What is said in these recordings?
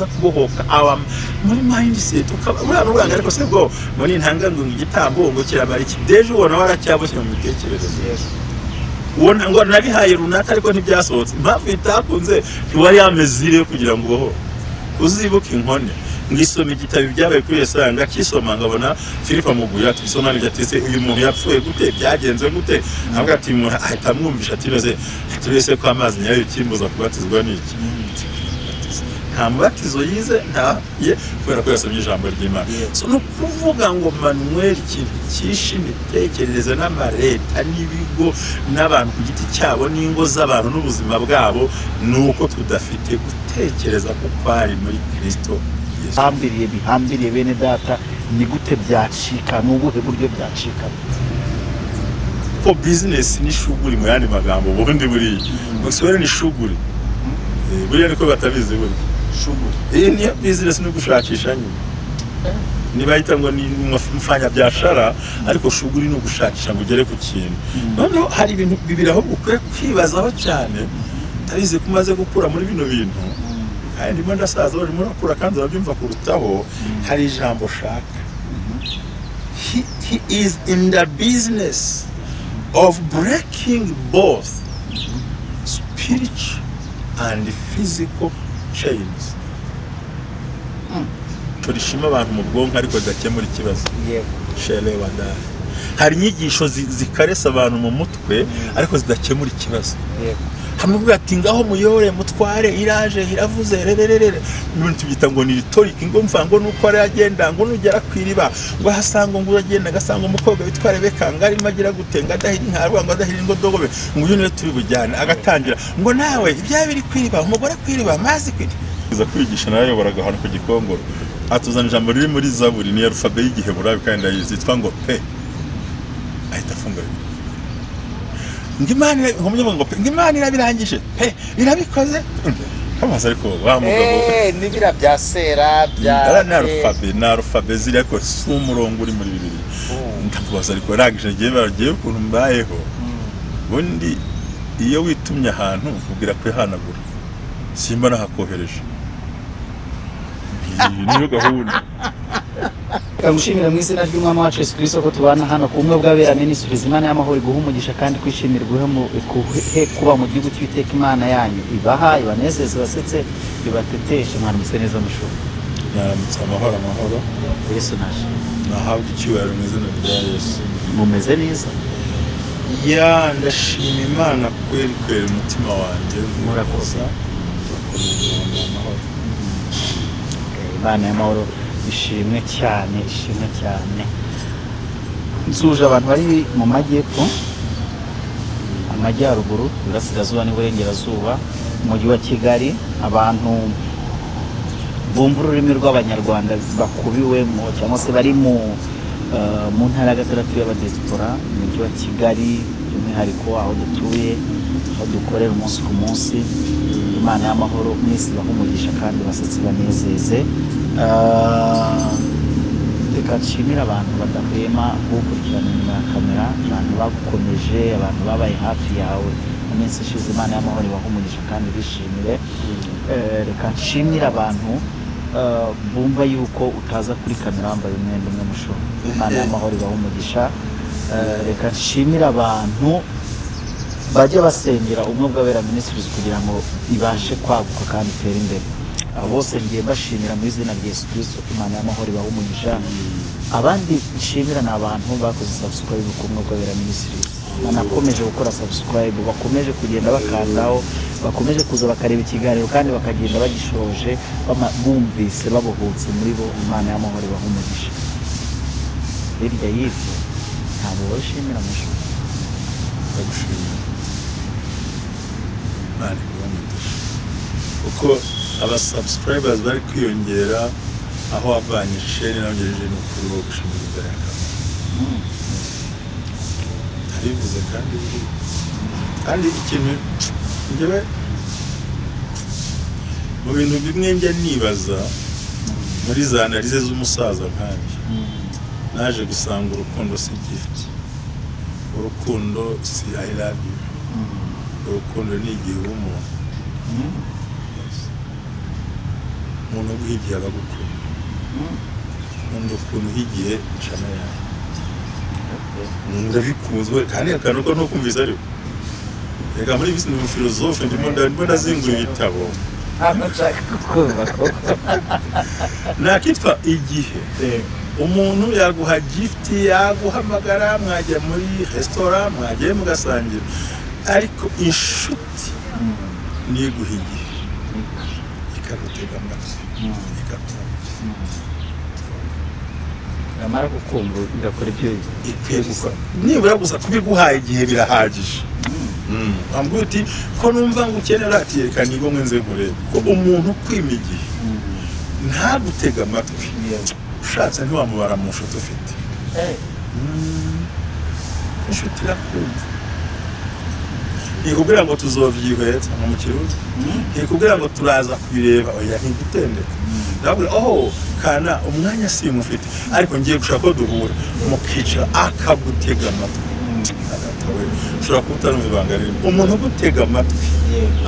kubohoka aba muri mindset ukabura n'ubwanga ariko se bwo muri ntanga ngo igitambo ngo kirabara iki deje ubona waracyaboshe mu mitekerereze ubona ngo nabihaye runaka ariko ntibyasohotse impamvu itakunze ntiwari yamezire kugira ngo uboho uzibuke inkone ngisoma igitabo Ibyawe kuri Yesanga kisoma ngabona Filipo Muguya twisoma n'ijatise uyu muntu yapfuye gute byagenze gute avuga ati ahita mwumvisha ati nose turese ko amazi nyayo kimbuza kubatizwa n'iki nta mubatizo yize nta ye kubera ko yasomye ijambo ry'Imana so no kuvuga ngo Manuel ikintu cyishe imitekerereze n'amareta n'ibigo n'abantu ku giti cyabo n'ingo z'abantu n'ubuzima bwabo nuko tudafite gutekereza ko kwari muri Kristo bihambiriye bene data ni gute byacika n'ubuhe buryo byacika ko business ni shuguri mu yandi magambo ubundi buri musore ni shuguri buriya niko batabizi buri shuguri ni business no gushakisha nyine nibayita ngo ni mfanya byashara ariko shuguri no gushakisha ngo ugere ku kintu none hari ibintu bibiraho ukwiye kwibazaho cyane tabize kumaze gukura muri bino bintu kandi ndimo ndasaza bari muri akura kandi babyumva kurutaho hari ijambo shaka he is in the business of breaking both spiritual and physical chains turishima abantu mu bwonko ariko dakemura ikibazo shele wanda hari inyigisho zikaresa abantu mu mutwe ariko zidakemura ikibazo hamubwira ati ngaho muyore mutware iraje iravuze rererere n'umuntu tubyita ngo ni rhetoric ngo mvango nuko ari agenda ngo nugera kwiriba ngo hasanga ngo uragenda gasanga umukobwa bitware bekanga ari magira gutenga dahiri nkarwa ngo adahiri ngo dogobe ngo uyu niwe turi bujyane agatangira ngo nawe ibyawe biri kwiriba umugore kwiriba mazi kwiri iza kwigisha nayo baragahana ku gikongoro atuzana ijambo riri muri Zaburi ni alfabe y'igihe burabe kandi yitwa ngo pe ahita funga ngimana ngomye ngo pe ngimana irabirangije pe irabikoze kamaze ariko wa mugabo nibira byasera bya na alfabe ziri ko sumurongo uri muri bibiri ndakubaza ariko rangije ngiye bagiye ukuntu mbayeho bundi iyo witumye ahantu kugira kwihanagura simba nahakohereje niyo gahunda Tugushimire mu izina ry'Umwami wacu Yesu Kristo ko tubana hano ku bumwe bw'abera Ministries Imana y'amahoro iguhe umugisha kandi kwishimira guhe kuba mu gihugu cy'Iteka Imana yanyu ibaha ibanezeze basetse bibateteshe mwaramutse neza mushuru yaramutse amahoro Yesu naje nahabwa icyubahiro mu izina rya Yesu mumeze neza ya ndashima Imana kweri umutima wanjye murakoze Imana y'amahoro ishimwe cyane nzuje abantu bari mu majyepfo amajyaruguru burasirazuba n'iburengerazuba umujyi wa Kigali abantu bumva ururimi rw'abanyarwanda bakubiwemo cyangwa se bari mu ntara ya gatandatu y'abadiaspora mu mujyi wa Kigali by'umwihariko aho dutuye aho dukorera umunsi ku munsi Imana y'amahoro mwese bahumugisha kandi basetse banezeze reka nshimira abantu badahwema gukurikirana inyuma ya kamera abantu bagukomeje abantu babaye hafi yawe mu minsi ishize Imana y'amahoro bahumugisha kandi bishimire reka nshimira abantu bumva yuko utaza kuri kamera wambaye umwenda umwe mushoro Imana y'amahoro bahumugisha reka nshimira abantu bajye basengera umwe bw'abera Ministries kugira ngo ibashe kwaguka kandi itere imbere bose ngiye bashimira mu izina rya Yesu Kristo Imana y'amahoro bahumugisha abandi nshimira n'abantu bakoze subscribe ku umwe bw'abera Ministries banakomeje gukora subscribe bakomeje kugenda bakandaho bakomeje kuza bakareba ikiganiro kandi bakagenda bagishoje bumvise babohotse muri bo Imana y'amahoro bahumugisha hirya y'ibyo ntabwo bashimira musho bagushimira uko aba subscribers bari kwiyongera aho avanye share n'ongereje no kuri wo gushimira imbaraga arivuze kandi ikintu ngewe mu bintu bimwe njya nibaza muri za analize z'umusaza nkanjye naje gusanga urukundo si gift urukundo si I love you urukundo ni igihe umuntu umuntu uguhigiye abagukuru umuntu ukuntu uhigiye cana yawe ndabikunzwe kandi akantu ko no kumvisa ariko reka muri bisi ni umufilozofe ndimo ndazingura ibitabo nakitwa igihe umuntu yaguha gift yaguhamagara mwajya muri restaurant mwagiye mugasangira ariko inshuti niguha igihe ikagutega amatwi amara gukumva igakora ibyo ikwiye gukora nibura gusa kubiguhaye igihe birahagije ambwira uti ko numva ngo ukenera ati reka nigo mwenze nkure ko umuntu kwima igihe ntagutega amatwi ushatse ntiwamubara mu nshuti ufite inshuti irakumva ntikubwira ngo tuzovyihweza nko mu kirundi ntikubwira ngo turaza kubireba oya ntigutendeka ndabwira kana umwanya simufite ariko ngiye gushaka ko duhura mukicara akagutega amatwi ushobora kuba utarumva ibanga ririmo umuntu ugutega amatwi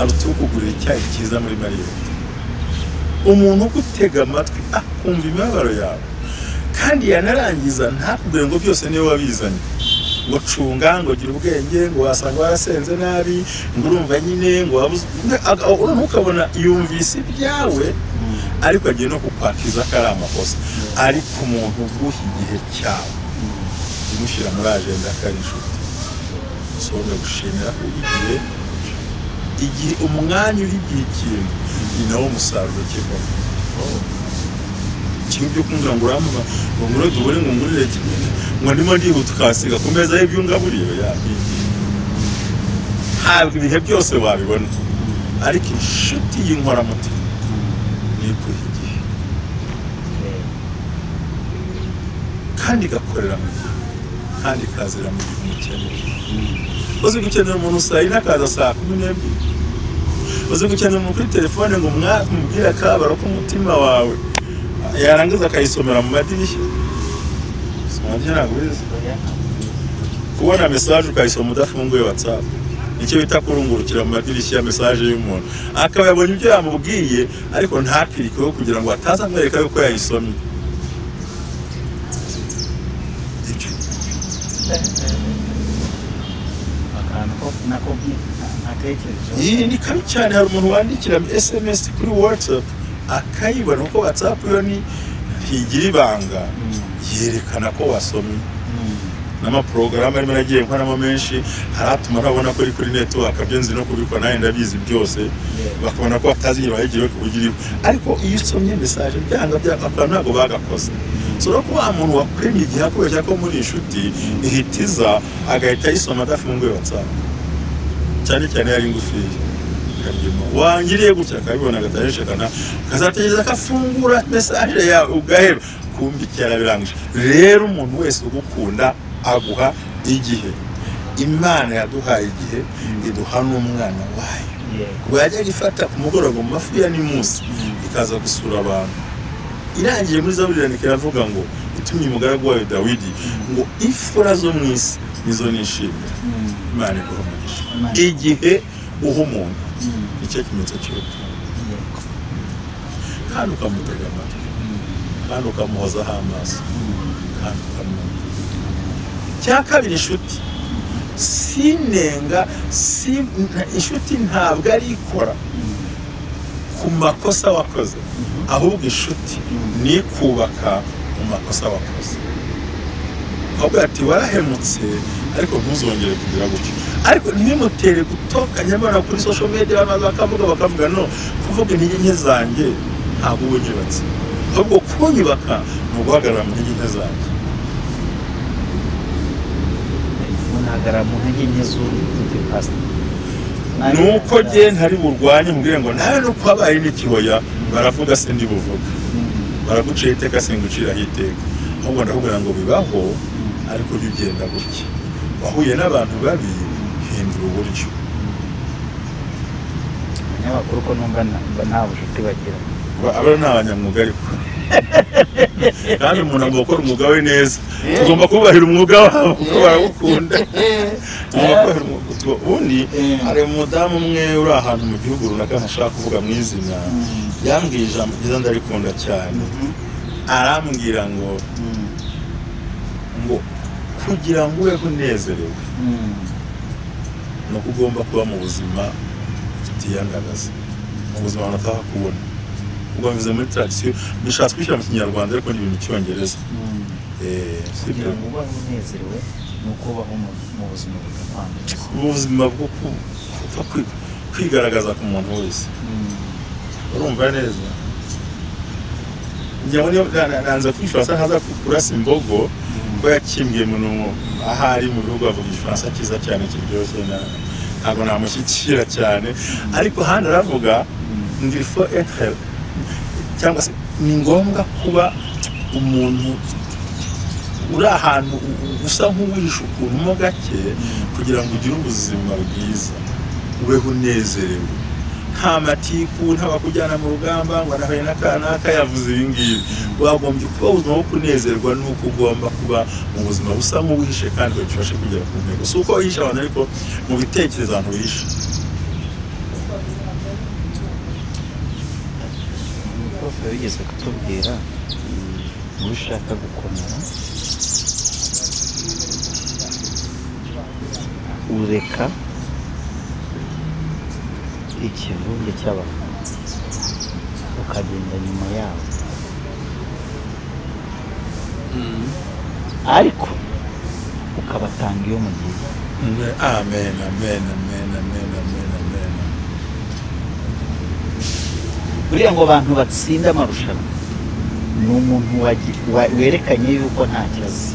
aruta ukugurira icyayi cyiza muri mariyoti umuntu ugutega amatwi akumva imibabaro yawe kandi yanarangiza ntakubwire ngo byose niwe wabizanye ngo cunga ngo gira ubwenge ngo wasanga warasenze nabi ngo urumva nyine ngo wabuze ukabona yumvise ibyawe ariko agiye no kukwakiza ko ari amakosa ariko umuntu uguha igihe cyawe umushyira muri agenda akari inshuti songa gushimira ko igihe umwanya uhigiye ikintu ni nawo musaruro kivamo kimwe byo kumva ngo uramuha ngo ngure duhure ngo ngurire kimwe ngo ndimo ndihuta ukasiga ku meza y'ibyo ngaburiye ntabwo ibihe byose wabibona ariko inshuti y'inkoramutima ni iguha igihe kandi igakorera mu gihe kandi ikazira mu gihe umukeneye uzi gukenera umuntu saa yine akaza saa 12 uzi gukenera umuntu kuri telefone ngo umubwire akabaro k'umutima wawe yarangiza akayisomera mu madirishya kubona message ukayisoma udafunguye WhatsApp nicyo bita kurungurukira mu madirishya message y'umuntu akaba yabonye ibyo yamubwiye ariko ntakirikeho kugira ngo atazamwereka yuko yayisomye iyi ni kabi cyane hari umuntu wandikira SMS kuri WhatsApp akayibona uko WhatsApp yo ni ntigira ibanga yerekana ko wasomye n'amaporogaramu arimo nagiye nkoramo menshi haratuma urabona ko kuri network byenzi no kubikora nawe ndabizi byose bakabona ko batazi bahegiwe kubugira ariko iyo usomye message byanga byakakora ntabwo bagakoze so ko wa muntu wakwemye igihe akoresha ko muri inshuti ihitiza agahita yisoma adafunguye WhatsApp cyane cyane yari ngufi wangiriye gutya akabibona agataheshekana kazategeza akafungura message yawe ugaheba kumbikira birangije rero umuntu wese ugukunda aguha igihe Imana yaduhaye igihe iduha n'umwana wayo ubwo yajya gifata ku mugoroba mu mafu ya nimusi ikaza gusura abantu irangiye muri Zaburi kiravuga ngo itumye umugaragu wayo Dawidi ngo ifura zo mu isi nizo nishimira Imana iguhe umugisha igihe uha umuntu icyo kimenyetso cy'urukundo kandi ukamutega amatwi kandi ukamuhozaho amaso kandi ukamwumva cya kabiri inshuti sinenga inshuti ntabwo ari ikora ku makosa wakoze ahubwo inshuti ni kubaka mu makosa wakoze ahubwo ati warahemutse ariko ntuzongere kugira gutyo ariko ntimutere gutokanya mbona kuri social media abantu bakavuga no kuvuga intege nke zanjye ntabwo ubunyubatse ahubwo kunyubaka ni uguhagarara mu ntege nke zanjye unahagarara mu ntege nke z'undi pastor nuko je ntari burwanye mbwire ngo nawe no kwabaye n'ikihoya baravuga se ndi buvuga baraguciye iteka singucira hiteka ahubwo ndakubwira ngo bibaho ariko bigenda gutya wahuye n'abantu babi hindura uburyo n'abakuru ko numva nta bushuti bagira aba ni abanyamwuga ariko kandi umuntu agomba gukora umwuga we neza tugomba kubahira umwuga wabo kuko barawukunda tugomba kubahira umwuga ubundi hari umudamu umwe uri ahantu mu gihugu runaka ntashaka kuvuga mu izina yambwiye ijambo ryiza ndarikunda cyane arambwira ngo kugira ngo ube unezerewe nuko ugomba kuba mu buzima utiyandagaza mu buzima unataka kubona ubwo bivuze muri tradition nishatse kwishyira mu kinyarwanda ariko ni ibintu cyongereza kugira ngo ube unezerewe nuko ubaho mu buzima bw'Imana ubuzima bwo kwigaragaza ku muntu wese urumva neza njyewe niyo nanze kwifasa nkaza kurasa imbogo ko yakimbwiye umuntu ahari mu bihugu avuga igifaransa cyiza cyane kiryoshye ntabwo namushyikira cyane ariko hano aravuga ndi faut être cyangwa se ni ngombwa kuba umuntu uri ahantu usa nk'uwishe ukuntu mo gake kugira ngo ugire ubuzima bwiza ubeho unezerewe nta matiku ntabakujyana mu rugamba ngo nahuye n'akanaka yavuze ibi ngibi wagombye kuba ubuzima bwo kunezerwa nuko ugomba kuba mu buzima busa nk'uwishe kandi bifashe kugera ku ntego si uko wishe abantu ariko mu bitekerezo abantu wishe prof yigeze kutubwira ngo ushaka gukomera ureka ikivunge cy'abantu ukagenda nyuma yabo ariko ukabatanga iyo mu gihe amen amen amen amen amen amen buriya ngo abantu batsinda amarushanwa ni umuntu werekanye yuko nta kibazo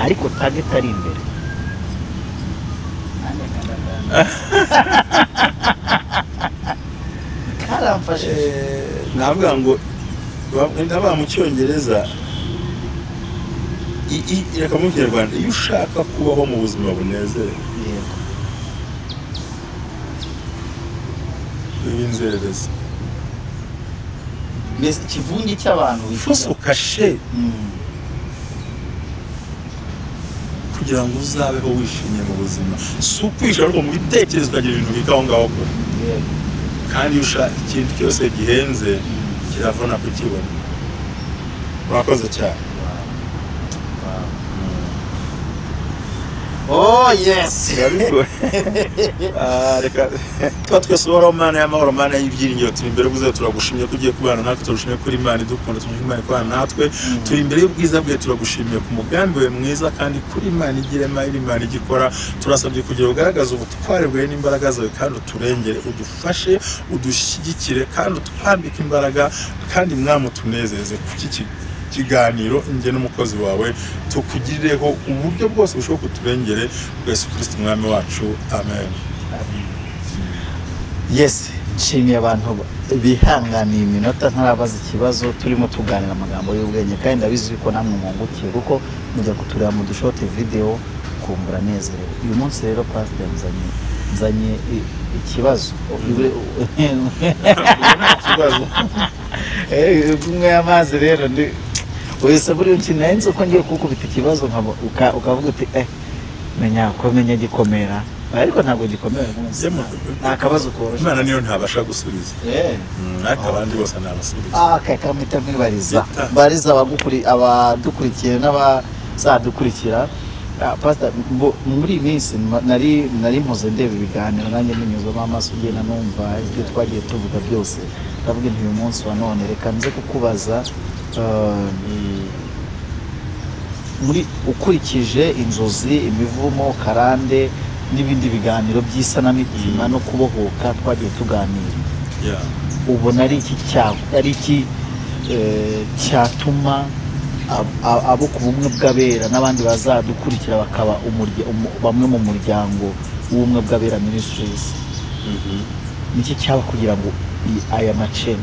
ariko target ari imbere karamfashe navuga ngo ndaba mu cyongereza reka mu kinyarwanda iyo ushaka kubaho mu buzima bunezere w'inzererezi mbese ikivunge cy'abantu wifuza ukashe kugira ngo uzabeho wishimye mu buzima si ukwisha ariko mu bitekerezo ukagira ibintu bikaho ngaho kure kandi iyo ushaka ikintu cyose gihenze kiravuna kukibona urakoze cyane oh yes reka tuba twese uhoraho Mana y'amahoro Mana y'ibyiringiro turi imbere y'ubwiza turagushimiye ko ugiye kubana natwe turagushimiye kuri Imana idukunda turi Imana kubana natwe turi imbere y'ubwiza bwe turagushimiye ku mugambi we mwiza kandi kuri Imana igirema iri Imana igikora turasabye kugira ugaragaza ubutware bwawe n'imbaraga zawe kandi uturengere udufashe udushyigikire kandi utwambike imbaraga kandi mwami tunezeze kuki kiganiro inge n'umukozi wawe tukugirireho uburyo bwose bushoboka kuturengere Yesu Kristo umwami wacu amen yes nshimiye abantu bihanganiye iminota ntarabaza ikibazo turimo tuganira amagambo y'ubwenge kandi ndabizi ko namwe mungukiye kuko mujya kutureba mu dushote video kumbura nezerewe uyu munsi rero pastor nzanye ikibazo kumwe amazi rero ndi wese buri nkinenze uko ngiye kukubita ikibazo ukavuga uti menya gikomera ariko ntabwo gikomera nta kabazo koroshye Imana niyo ntabasha gusubiza ariko abandi bose nabasubiza kamita mwibariza abadukurikiye n'abazadukurikira pastor muri iyi minsi nari mpuze ndeba ibiganiro nanjye ninyuzamo amaso ugenda numva ibyo twagiye tuvuga byose ndavuga uyu munsi wa none reka nze kukubaza muri ukurikije inzozi imivumo karande n'ibindi biganiro by'isanamitima no kubohoka twagiye tuganira ubona ari iki cyatuma abo ku bumwe bw'abera n'abandi bazadukurikira bakaba bamwe mu muryango w'ubumwe bw'abera ministries niki cyaba kugira ngo aya maceni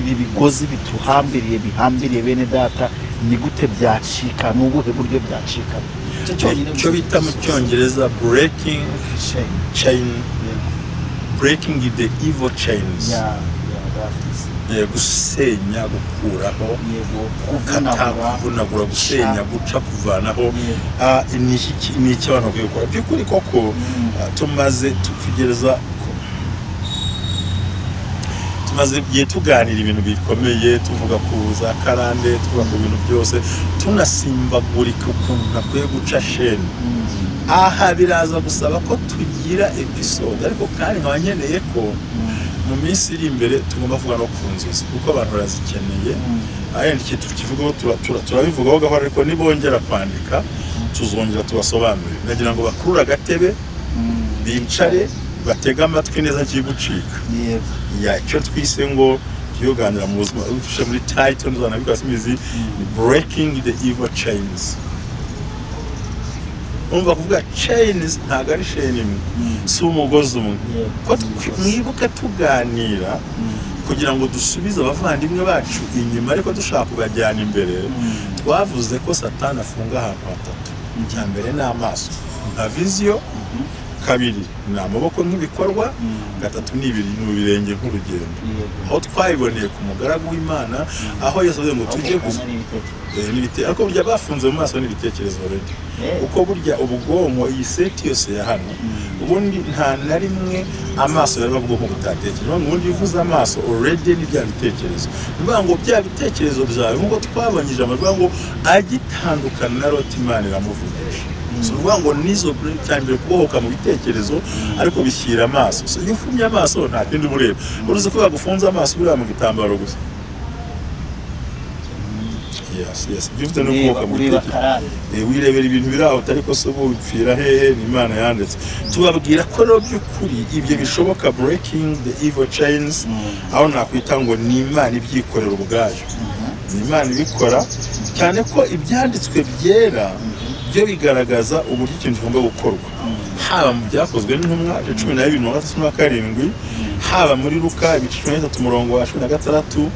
ibi bigozi bihambiriye bene data ni gute byacika n'ubuhe buryo byacika cyo bita mu cyongereza breaking the evil chains gusenya gukuraho kuvunagura gusenya guca kuvanaho ni iki abantu bakwiye gukora by'ukuri koko tumaze igihe tuganira ibintu bikomeye tuvuga ku za karande tuvuga ku bintu byose tunasimbagurika ukuntu nakwiye guca sheni aha biraza gusaba ko tugira episode ariko kandi nkaba nkeneye ko mu minsi iri imbere tugomba kuvuga no ku nzozi kuko abantu barazikeneye ayandi ikintu tukivugaho turabivugaho gahoro ariko nibongera kwandika tuzongera tubasobanurire nagira ngo bakurure agatebe bicare batega amatwi neza kigucika icyo twise ngo tuyoganira mu buzima dufashe muri title nzanabikora simizi breaking the evil chains umva kuvuga chains ntago ari chain imwe si umugozi umwe ko mwibuke tuganira kugira ngo dusubize abavandimwe bacu inyuma ariko dushaka kubajyana imbere twavuze ko satani afunga ahantu hatatu icya mbere ni amaso nka viziyo kabiri ni amaboko nk'ibikorwa gatatu ni ibirenge nk'urugendo aho twayiboneye ku mugaragu w'Imana aho Yesu avuze ngo tujye n'ibitekerezo ariko burya bafunze mu maso n'ibitekerezo already uko burya ubwonko iyi seti yose ya hano ubundi nta na rimwe amaso yareba ubwonko butatekereza ubundi bivuze amaso already ni bya bitekerezo nivuga ngo bya bitekerezo byawe nk'uko twabanyije amavuga ngo agitandukana na Loti Imana iramuvugisha uvuga ngo nizo cyane kubohoka mu bitekerezo ariko bishyira amaso iyo ufumye amaso nta kindi ureba uruzi ko bagufunze amaso buriya mu gitambaro gusa yes bifite no kubohoka mu bitekerezo wirebera ibintu biri aho ariko se bupfira hehe ni Imana yanditse tubabwira ko rero by'ukuri ibyo bishoboka breaking the evil chains aho nakwita ngo ni Imana ibyikorera ubwayo ni Imana ibikora cyane ko ibyanditswe byera byo bigaragaza uburyo ikintu kigomba gukorwa haba mu byakozwe n'intumwa 12:37 haba muri Luka 13:16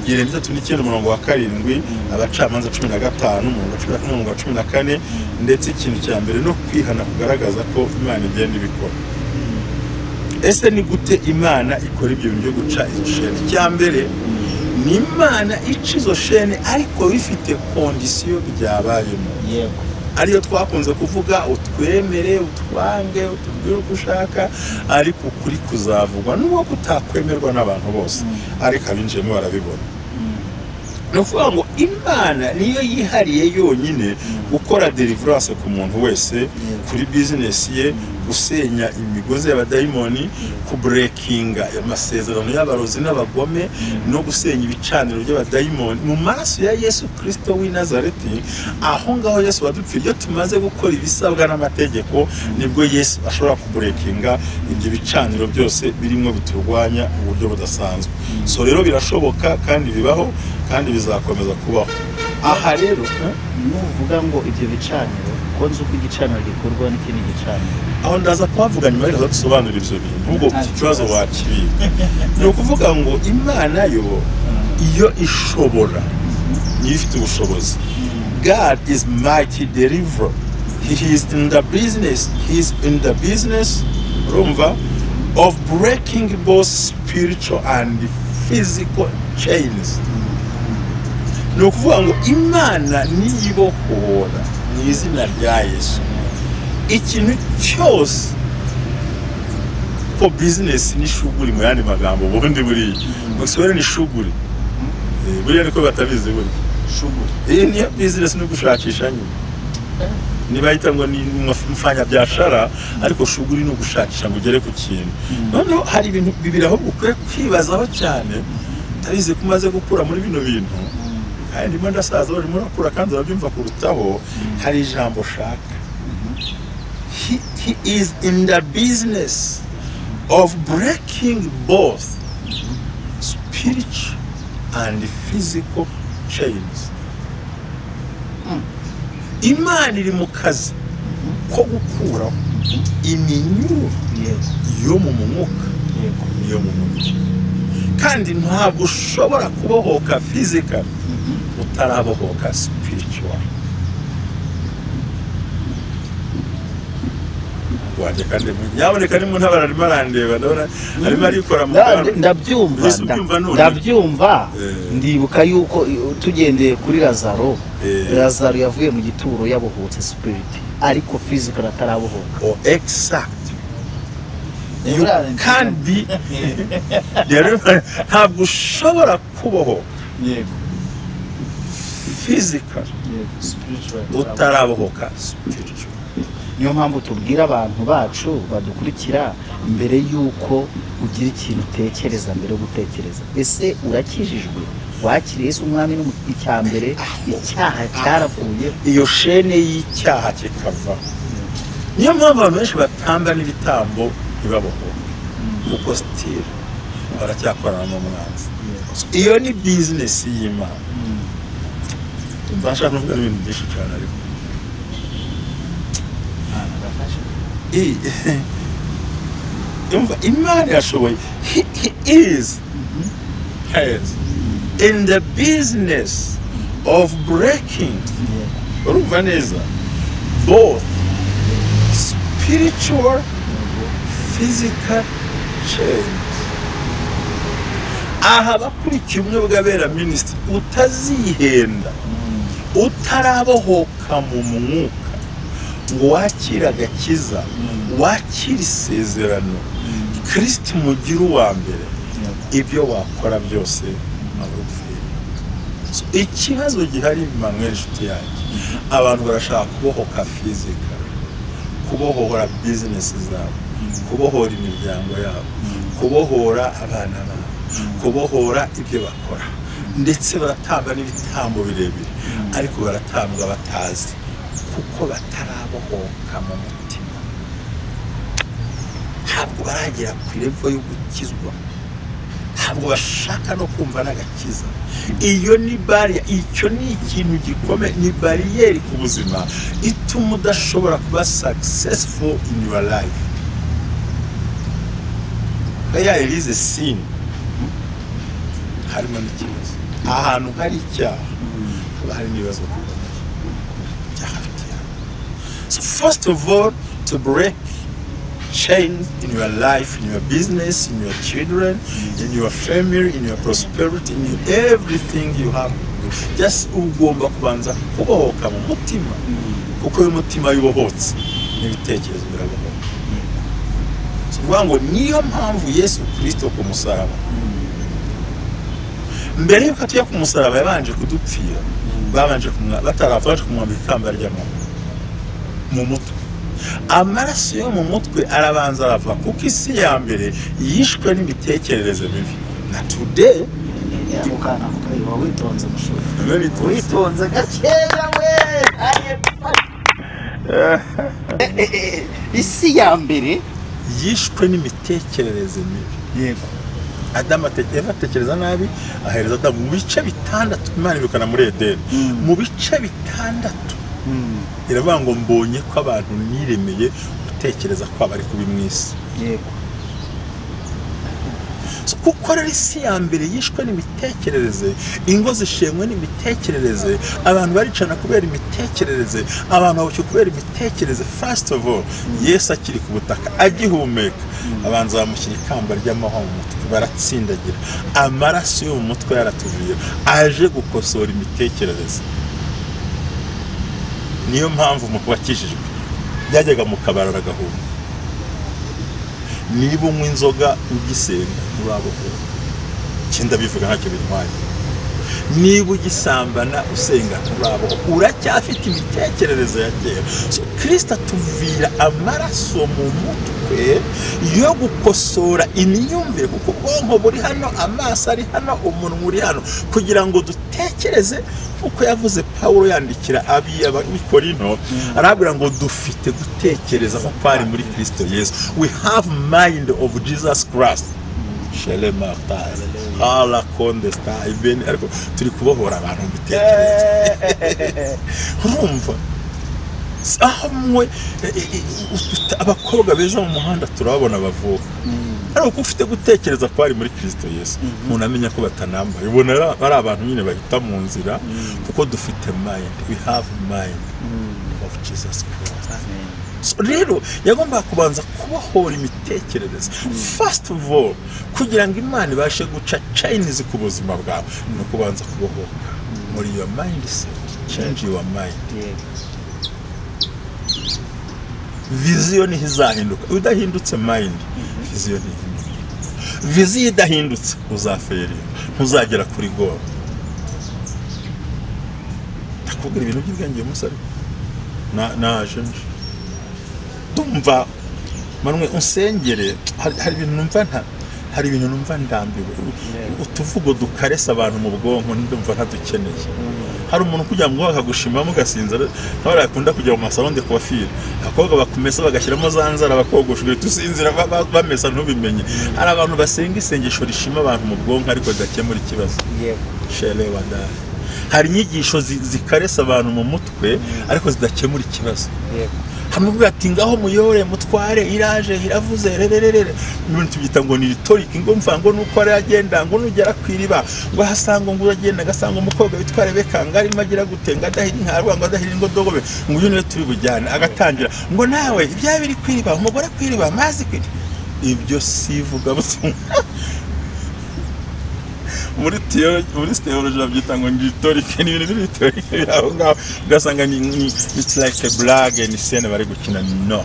Yeremiya 39:7 abacamanza 15:14 ndetse ikintu cya mbere no kwihana kugaragaza ko Imana igenda ibikora ese ni gute Imana ikora ibyo bintu byo guca izo sheni cya mbere ni Imana ica izo sheni ariko bifite kondisiyo byabayemo yego ariyo twakunze kuvuga utwemere utwange utubwire uko ushaka ariko ukuri kuzavugwa n'uwo kutakwemerwa n'abantu bose ariko abinjiyemo barabibona no kuvuga ngo Imana niyo yihariye yonyine gukora deliverance ku muntu wese kuri business ye gusenya imigozi y'abadayimoni kubreakinga amasezerano y'abarozi n'abagome no gusenya ibicaniro by'abadayimoni mu maraso ya Yesu Kristo w'i Nazareti aho ngaho Yesu wadupfiriye tumaze gukora ibisabwa n'amategeko nibwo Yesu ashobora kubreakinga ibyo bicaniro byose birimo biturwanya uburyo budasanzwe so rero birashoboka kandi bibaho kandi bizakomeza kubaho aha rero nuvuga ngo ibyo bicaniro konzo uko igicaniro gikorwa n'ikindi gicaniro aho ndaza kuhavuga nyuma rero dusobanura ibyo bintu ubwo ikibazo wakiriye ni ukuvuga ngo Imana yo iyo ishobora niyo ifite ubushobozi God is mighty deliverer he is in the business urumva of breaking both spiritual and physical chains ni ukuvuga ngo Imana niyibohora mu izina rya Yesu ikintu cyose ko business ni shuguri mu yandi magambo ubundi buri musore ni shuguri buri ariko batabizi buri shuguri ni business no gushakisha nyine niba yitangwa ni mfanya byashara ariko shuguri no gushakisha ngo ugere ku kintu none hari ibintu bibiri aho ukwiye kwibazaho cyane tarize kumaze gukura muri bino bintu kandi mo ndasaza bari muri akura kandi urabyumva kurutaho hari ijambo shaka he is in the business of breaking both spiritual and physical chains Imana iri mu kazi ko gukuraho iminyururu yo mu mwuka yo mu mubiri kandi ntabwo ushobora kubohoka physical utarabohoka spiritual wanjye kandi nyaboneka ni mu ntabara arimo arandeba ndabona arimo arikora mu ndabyumva ndibuka yuko tugendeye kuri Lazaro yavuye mu gituro yabohotse spirit ariko physical atarabohoka. Exact. kandi ntabwo ushobora kubohoka physical utarabohoka spiritual. Niyo mpamvu tubwira abantu bacu badukurikira mbere yuko ugira ikintu utekereza mbere yo gutekereza. Ese urakijijwe? Wakiriye Yesu umwami n'icyambere icyaha cyaravuye, iyo shene y'icyaha kikava. Niyo mpamvu abantu benshi batamba n'ibitambo ntibabohoke kuko still baracyakorana n'umwanzi. Iyo ni business y'Imana. Mbasha kuvuga ibintu byinshi cyane ariko Imana yashoboye. He is in the business of breaking urumva neza both spiritual physical chains. aha bakurikiye umwe bw'abera ministry utazihenda utarabohoka mu mwuka ngo wakira agakiza wakira isezerano Kristo mugira uwa mbere ibyo wakora byose abupfira. Ikibazo gihari Emmanuel Nshuti yanjye abantu barashaka kubohoka physical, kubohora business zabo, kubohora imiryango yabo, kubohora abana babo, kubohora ibyo bakora, ndetse baratanga n'ibitambo birebire ariko baratambwa batazi kuko batarabohoka mu mutima. Ntabwo baragera ku level yo gukizwa, ntabwo bashaka no kumva n'agakiza. Iyo ni bariya, icyo ni ikintu gikomeye, ni bariyeri ku buzima ituma udashobora kuba successful in your life. There is a sin, harimo n'ikibazo. Ahantu hari icyaha haba hari n'ibibazo bikomeye. So first of all, to break chains in your life, in your business, in your children, in your family, in your prosperity, in everything you have. Just ugomba kubanza kubohoka mu mutima, kuko uyu mutima yubohotse n'ibitekerezo birabohoka. Ngo niyo mpamvu Yesu Kristo ku musaraba, mbere yuko atuye ku musaraba yabanje kudupfira, babanje batarafashe kumwambika ikamba ry'amahoro mu mutwe. Amaraso yo mu mutwe arabanza arava kuko isi ya mbere yishwe n'imitekerereze mibi. Na today ukana kukayiwa witonze mushuri witonze gakeya we isi ya mbere yishwe n'imitekerereze mibi. Yego, Adamu atekereza nabi, ahereza Adamu mu bice bitandatu. Imana ibikana muri Edeni mu bice bitandatu. Iravuga ngo mbonye ko abantu niremeye gutekereza ko abari kubi mwisi. Yego, kuko rero isi ya mbere yishwe n'imitekerereze, ingo zishemwe n'imitekerereze, abantu baricana kubera imitekerereze, abantu babucye kubera imitekerereze. First of all, Yesu akiri ku butaka agihumeka, abanza bamushyira ikamba ry'amahoro mu mutwe, baratsindagira. Amaraso yo mu mutwe yaratuvuye, aje gukosora imitekerereze. Niyo mpamvu mu bakijijwe byajyaga mu kabara agahumeka. Niba unywa inzoga ugisenga urabohora, kinda bivuga ntacyo bitwaye. Niba ugisambana usenga urabohora, uracyafite imitekerereze ya kera. So Kristo atuvira amaraso mu mutwe yo gukosora imyumvire, kuko ubwonko buri hano, amaso ari hano, umunwa uri hano, kugira ngo dutekereze uko yavuze Paulo yandikira Abikorino, arabwira ngo dufite gutekereza ko kwari muri Kristo Yesu. We have mind of Jesus Christ. Shele Marta ala kondesta ibeni, ariko turi kubohora abantu mu bitekerezo. Urumva ahamwe abakobwa beza mu muhanda turabona bavuka, ariko ufite gutekereza ko ari muri Kristo Yesu, munamenya ko batanambaye. Ubona ari abantu nyine bahita mu nzira, kuko dufite mind. We have mind of Jesus Christ. rero yagomba kubanza kubohora imitekerereze first of all kugira ngo Imana ibashe guca chains ku buzima bwawe no kubanza kubohoka muri your mindset change your mind vision izahinduka udahindutse mind vision ihinduka vision idahindutse uzafera ntuzagera kuri goal takubwira ibintu by'ubwenge musari naje tumva manwe unsengere hari ibintu numva ndambiwe utuvugo dukaresa abantu mu bwonko ndumva ntadukeneye hari umuntu kujya ngo akagushima mugasinza nawe yakunda kujya mu masalon de coiffure akobwa bakumesa bagashyiramo zanzara abakogoshwe tusinzira bamesa ntubimenye hari abantu basenga isengesho rishima abantu mu bwonko ariko dakemura ikibazo shele wada hari inyigisho zikaresa abantu mu mutwe ariko zidakemura ikibazo hamwe ati ngaho muyore mutware iraje iravuze rererere n'umuntu tubyita ngo ni rhetoric ngo mvango nuko ari agenda ngo nugera kwiriba ngo hasanga ngo uragenda gasanga umukobwa bitware bekanga ari magira gutenga dahiri nkarwa ngo dahiri ngo dogobe ngo uyu niwe turi bujyane agatangira ngo nawe ibyawe biri kwiriba umugore kwiriba mazi kwiri ibyo sivuga butumwa muri theology babyita ngo ni rhetoric ni ibintu biri rhetoric aho ngaho ugasanga ni it's like a brag and scene bari gukina no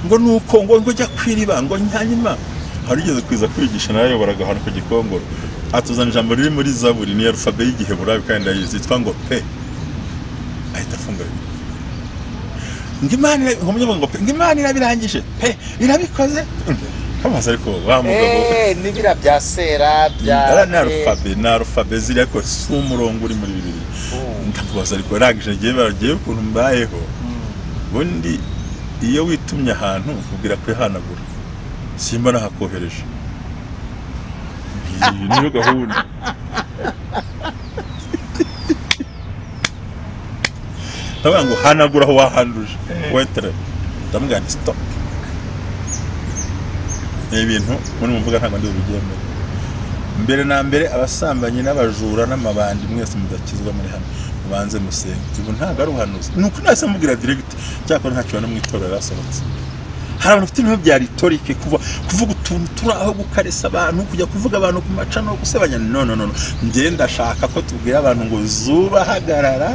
ngo nuko ngo jya kwiriba ngo nyanyima harigeze kwiza kwigisha nayoboraga hano ku Gikongoro atuzana ijambo riri muri Zaburi ni alphabet y'Igiheburayo kandi yitwa ngo pe ahita afunga ngimana irabirangije pe irabikoze kamaze ariko wa mugabo nibira bya sera bya na alphabet ziri ko sumurongo uri muri bibiri ndavuza ariko rangije giye ukuntu mbayeho bundi iyo witumye ahantu kubwira kwihanagura simba nahakohereje niyo gahunda ngo hanagura aho wahanduje wetere ndamugana stop ibintu muri muvuga ntabwo ndi ubigeme mbere na mbere abasambanye n'abajura n'amabandi mwese mudakizwa muri hano mubanze musenge ubu ntabwo ari uhanuzi nuko nase mubwira direct cyakora ntacyo no mwitorera rasohotse hari abantu ufite ibintu bya rhetoric kuvuga utuntu turaho gukaresa abantu kujya kuvuga abantu ku macano gusebanya no ngiye ndashaka ko tubwira abantu ngo zuba hagarara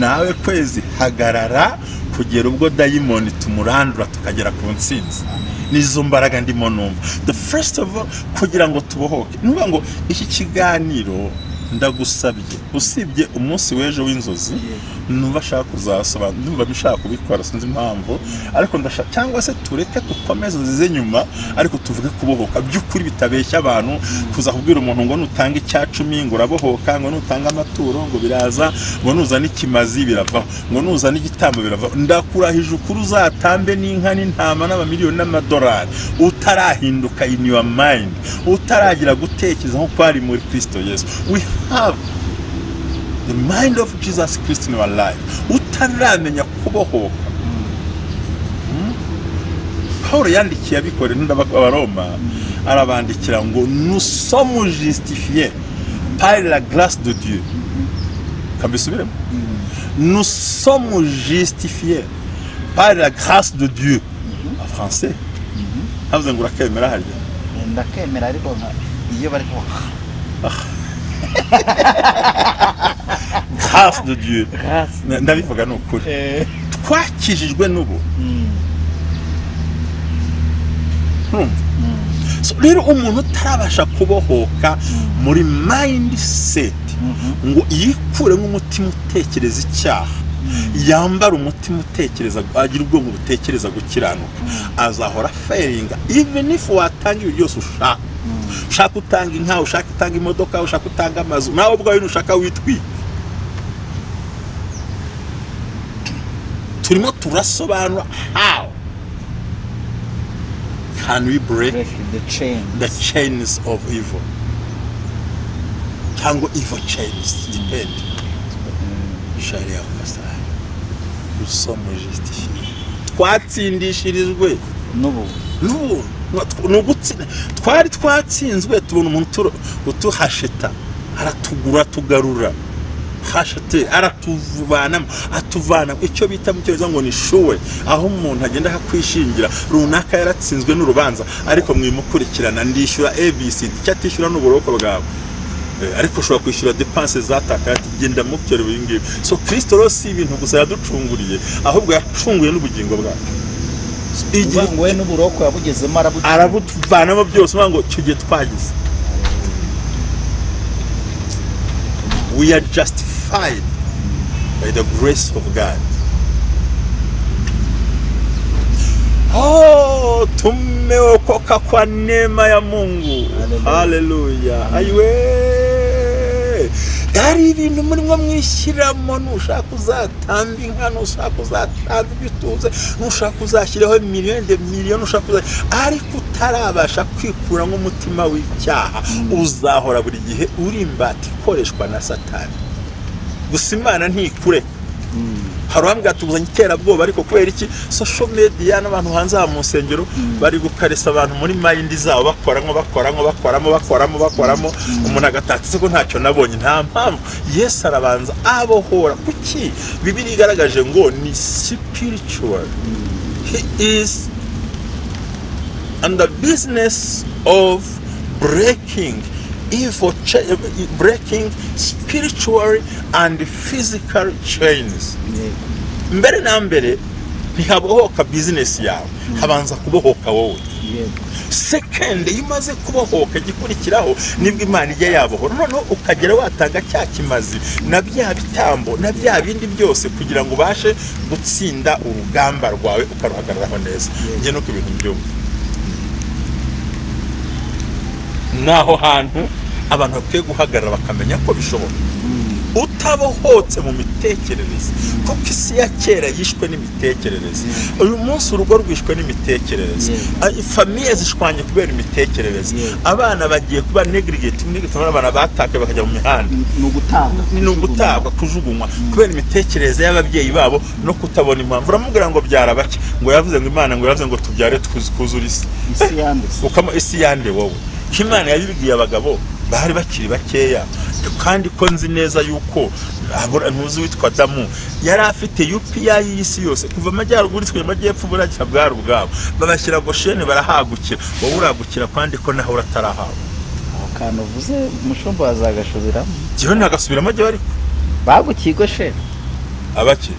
nawe kwezi hagarara kugera ubwo dayimoni tumurandura tukagera ku ntsinzi nizo mbaraga ndimo numva the first of all kugira ngo tubohoke nuba ngo iki kiganiro ndagusabye usibye umunsi weje w'inzozi numva shaka kuzasobanura ndumva bishaka kubikora sinzi impamvu ariko ndashaka cyangwa se tureke tukomeze zize nyuma ariko tuvuge kubohoka by'ukuri bitabeshya abantu kuza kubwira umuntu ngo nutanga icya-10 ngo urabohoka ngo nutanga amaturo ngo biraza ngo nuzana ikimazi birava ngo nuzana igitambo birava ndakurahije ukuri uzatambe n'inka n'intama n'amamiliyoni n'amadolari utarahinduka in your mind utaragira gutekereza nko kwari muri Kristo Yesu we have the mind of Jesus Christ in our life utaramenya kubohoka Paul yandikiye abikore n'abaroma arabandikira ngo nous sommes justifiés par la grâce de Dieu kabisubiremo nous sommes justifiés par la grâce de Dieu en français havuze ngo urakemera harya ndakemera ariko iyo bari ko grâce de Dieu ndabivuga n'ukuri twakijijwe n'ubu so rero umuntu utarabasha kubohoka muri mindset ngo yikure nk'umutima utekereza icyaha yambara umutima utekereza agira ubwonko butekereza gukiranuka azahora failinga even if watanga ibyo byose ushaka utanga inka ushaka utanga imodoka ushaka utanga amazu nawe ubwawe ushaka witwika turimo turasobanura how can we break the chains of evil cyangwa evil chains depend sharia ukasara usoma justifié twatsindishirizwe n'ubu nugutsinda twari twatsinzwe tubona umuntu utuhasheta aratugura tugarura kashate aratuvanamo atuvana icyo bita mu cyongereza ngo ni shuwe, aho umuntu agenda akakwishingira runaka yaratsinzwe n'urubanza ariko mwimukurikirana ndishyura ABC icyo atishyura n'uburoko bwawe, ariko ushobora kwishyura depense zatakaye ati genda mukere ibingibi. So Kristo rero si ibintu gusa yaducunguriye ahubwo yacunguye n'ubugingo bwacu. igihe we n'uburoko yabugezemo arabutuvanamo byose ngo cyo gihe twagize. We are justified by the grace of God. Oh, tumeokoka kwa neema ya Mungu. Hallelujah. Aiwe. Dari ibintu muri mwe mwishyiramo, nushaka uzatamba inka, nushaka uzatamba ibituze, nushaka uzashyireho miliyoni, nushaka ariko utarabasha kwikura nk'umutima w'icyaha, uzahora buri gihe uri imbata ikoreshwa na Satani. Gusa Imana ntikure. Harambwa tubuzanye iterabwoba, ariko kubera iki social media n'abantu hanze ha mu nsengero bari gukaresa abantu muri mind zabo bakoramo umuntu agatatse ko ntacyo nabonye. Nta mpamvu. Yesu arabanza abohora. Kuki Bibiliya igaragaje ngo ni spiritual. He is on the business of breaking spiritual and physical chains. Mbere na mbere ntihabohoka business yawe, habanza kubohoka wowe. Second, imaze kubohoka gikurikiraho nibwo Imana ijya yabohora, noneho ukagera watanga cya kimazi na bya bitambo na bya bindi byose kugira ngo ubashe gutsinda urugamba rwawe ukaruhagararaho neza. Nge no ku bintu byumva naho hantu abantu bakwiye guhagarara bakamenya ko bishoboka. Utabohotse mu mitekerereze, kuko isi ya kera yishwe n'imitekerereze. Uyu munsi urugo rwishwe n'imitekerereze, famiye zishwanye kubera imitekerereze. Abana bagiye kuba negligate, abana bataka bakajya mu mihanda, no gutabwa kujugunywa kubera imitekerereze y'ababyeyi babo no kutabona impamvu. Uramubwira ngo byara bake, ngo yavuze ngo Imana ngo yavuze ngo tubyare twuzura isi. Ukama isi yande wowe. Imana yabibwiye abagabo bari bakiri bakeya, kandi ko nzi neza yuko ntuzi witwa Adamu yari afite UPI y'isi yose kuva amajyaruguru twe amajyepfo buragira bwari ubwabo, babashyira Goshene barahagukira. Wowe uragukira kandi ko naho uratarahawe. Akantu uvuze mushumba bazagashubiramo. Jewe nagasubiramo je bari bagukiye Goshene abaki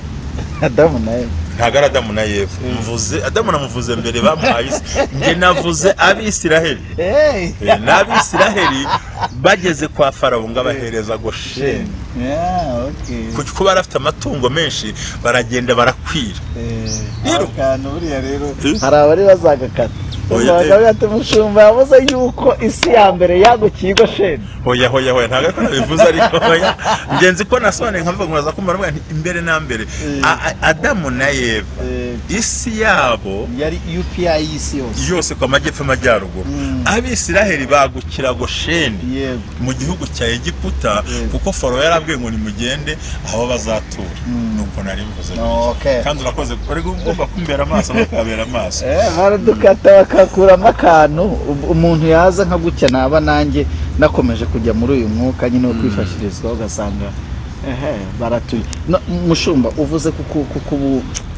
Adamu naye ntagara Adamu na Eva. Mvuze Adamu namuvuze mbere bamuhaye isi, nge navuze Abisiraheli. N'Abisiraheli bageze kwa Farawo ngabahereza Goshene. Kuko barafite amatungo menshi baragenda barakwira. Rero kandi buriya rero hari abari bazagakata. Bagabate mushumba yavuze yuko isi ya mbere yagukiye Goshene. Hoya ntago ko nabivuze, ariko hoya ngenzi ko nasone nkavuga ngo naza kumara imbere na mbere Adamu na Eva isi yabo yari UPI y'isi yose kwa majyepfo amajyaruguru. Abisiraheli bagukira Goshene mu gihugu cya Egiputa, kuko Farawo yarabwiye ngo nimugende aho bazatura. Nuko nari mvuze kandi urakoze uri gomba kumbera amaso bakabera amaso. Baradukata bakakuramo akantu umuntu yaza nka gutya naba nanjye nakomeje kujya muri uyu mwuka nyine wo kwifashirizwa, ugasanga baratuye. Mushumba uvuze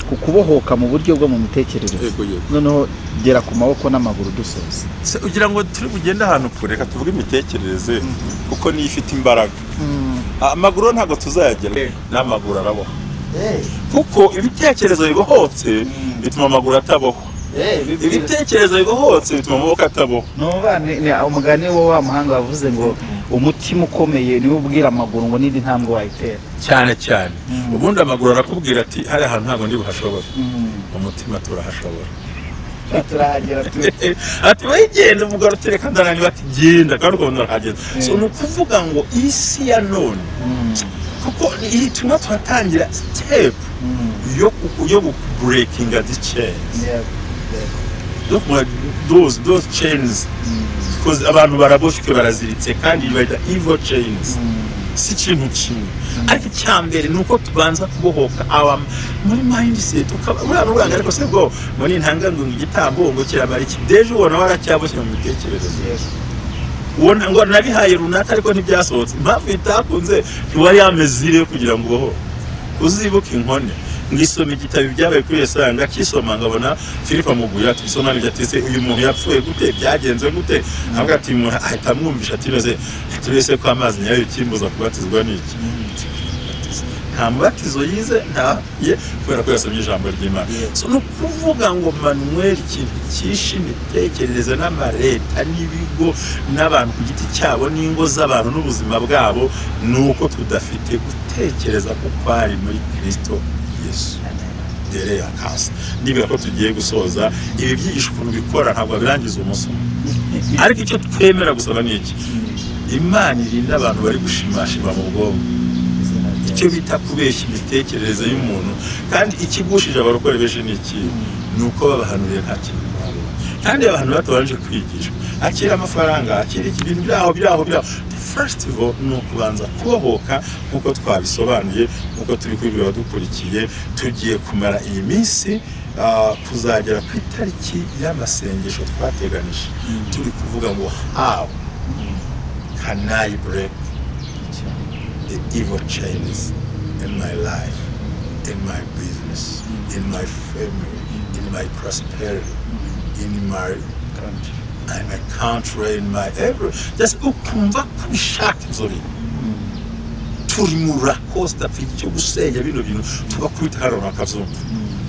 kukubohoka mu buryo bwo mu mitekerereze, noneho gera ku maboko n'amaguru dusoza. Ugira ngo turi bugenda ahantu kure, reka tuvuge imitekerereze kuko niyo ifite imbaraga. Amaguru ntago tuzayagera, n'amaguru araboha. Kuko ibitekerezo bibohotse bituma amaguru ataboha. Ibitekerezo bibohotse bituma amaboko ataboha. Umugani wo wa muhanga wavuze ngo umutima ukomeye niwo ubwira amaguru ngo nindi ntambwe wayitera. Cyane ubundi amaguru arakubwira ati hari ahantu ntago ndi buhashobora, umutima turahashobora. Turahagera ati wigenda umugabo tereka ndanani bati genda kandi uko ndahagera. So nukuvuga ngo isi ya none kuko iyi tuma twatangira step yo breaking the chains. Look what those chains, because abantu baraboshwe baraziritse kandi bita evil chains. Si kintu kimwe, ariko cyambere nuko tubanza kubohoka muri mindset. Murano ariko sibwo muri Ntahandi Igitambo ngo kirabari kideje ubona waracyaboshye mu mitekerereze. ubona ngo nabihaye runaka ariko ntibyasohotse impamvu bitakunze ntiwari yamezire kugira ngo uboho uzibuke inkone ngisoma igitabo Ibyawe kuri Yesanga kisoma ngabona Filipo Muguya twisoma n'byatise uyu muntu yapfuye gute byagenze gute avuga ati ahita amwumvisha ati neze turese ko amazi nyayo kimbuza kubatizwa n'iki nta mubatizo yize nta ye kubera ko yasomye ijambo ry'Imana so no kuvuga ngo Manuel ikintu cyishe imitekerereze n'amareta n'ibigo n'abantu ku giti cyabo n'ingo z'abantu n'ubuzima bwabo nuko tudafite gutekereza ko kwari muri Kristo Yesu dere yakasa nibira ko tugiye gusoza ibi byigisho ukuntu bikora ntabwo birangiza umusoma ariko icyo twemera gusaba ni iki Imana irinda abantu bari gushimashima mu bwonko icyo bita kubeshya imitekerereze y'umuntu kandi ikigushije abarokore beje ni iki nuko babahanuriye nta kintu babo kandi abantu batabanje kwigishwa akira amafaranga akira ibintu byaho first of all no kubanza kubohoka nkuko twabisobanuye nkuko turi kwibwira dukurikiye tugiye kumara iyi minsi kuzagera ku itariki y'amasengesho twateganije turi kuvuga ngo how can I break the evil chains in my life, in my business, in my family, in my prosperity, in my country, in my country, in my every. Just ukumva kubishaka ibyo bintu turi murakosta cyo gusenya bino bintu tubakubita harona akavyumva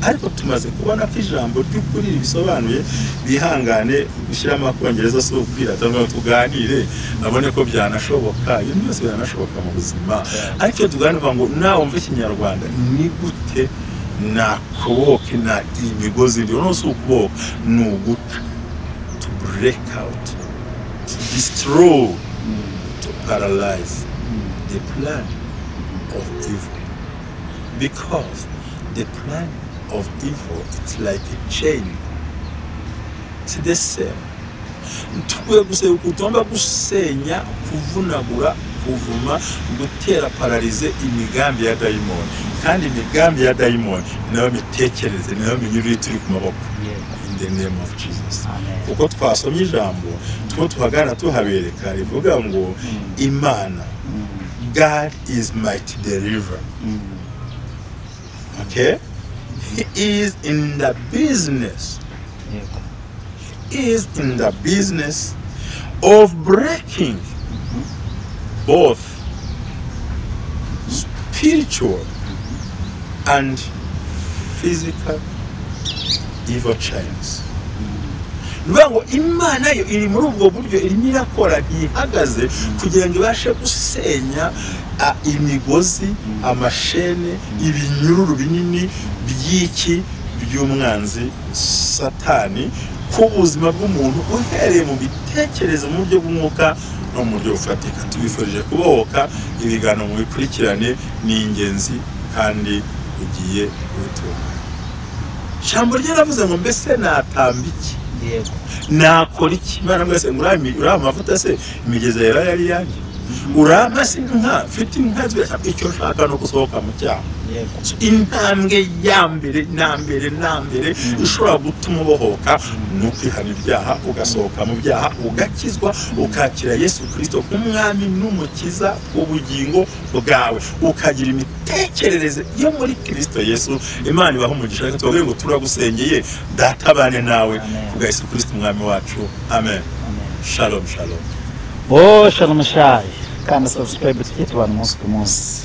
ariko tumaze kubona ko ijambo ry'ukuri bisobanuye bihangane gushyira amakongereza so kwirata no tuganire nabone ko byanashoboka ibintu byose byanashoboka mu buzima ariko tuganira ngo nawe umve Kinyarwanda ni gute nakoboke na imigozi ndi no so kuboka nuguta to break out to destroy to paralyze the plan of evil because the plan of evil it's like a chain it's the same tutomba gusenya kuvunagura kuvuma gutera paralize imigambi ya daimoni kandi imigambi ya daimoni nayo mitekereze nayo minyuri turi ku maboko in the name of Jesus kuko twasomye ijambo tuhagana tuhabereka rivuga ngo Imana God is mighty deliverer okay He is in the business. He is in the business of breaking both spiritual and physical evil chains. Nubango Imana yo iri muri ubwo buryo irimo irakora ihagaze kugira ngo ibashe gusenya imigozi amashene ibinyururu binini by'iki by'umwanzi Satani ku buzima bw'umuntu uhereye mu bitekerezo mu buryo bw'umwuka no mu buryo bufatika tubifurije kubohoka ibigano mu bikurikirane ni ingenzi kandi ugiye gutunga ijambo ryaravuze ngo mbese natambiki nakora iki Imana mwese uramavuta se imigeze yari yanjye uramasi nka fiti nkazi icyo shaka no gusohoka mu cyaha intambwe ya mbere nambere ushobora gutuma ubohoka no kwihana ibyaha ugasohoka mu byaha ugakizwa ukakira Yesu Kristo nk'umwami n'umukiza w'ubugingo bwawe ukagira imitekerereze yo muri Kristo Yesu Imana ibaho umugisha reka tuvuge ngo turagusengeye databane nawe kuga Yesu Kristo umwami wacu amen shalom shalom shalom shalom kandi subscribe tujye tubana umunsi ku munsi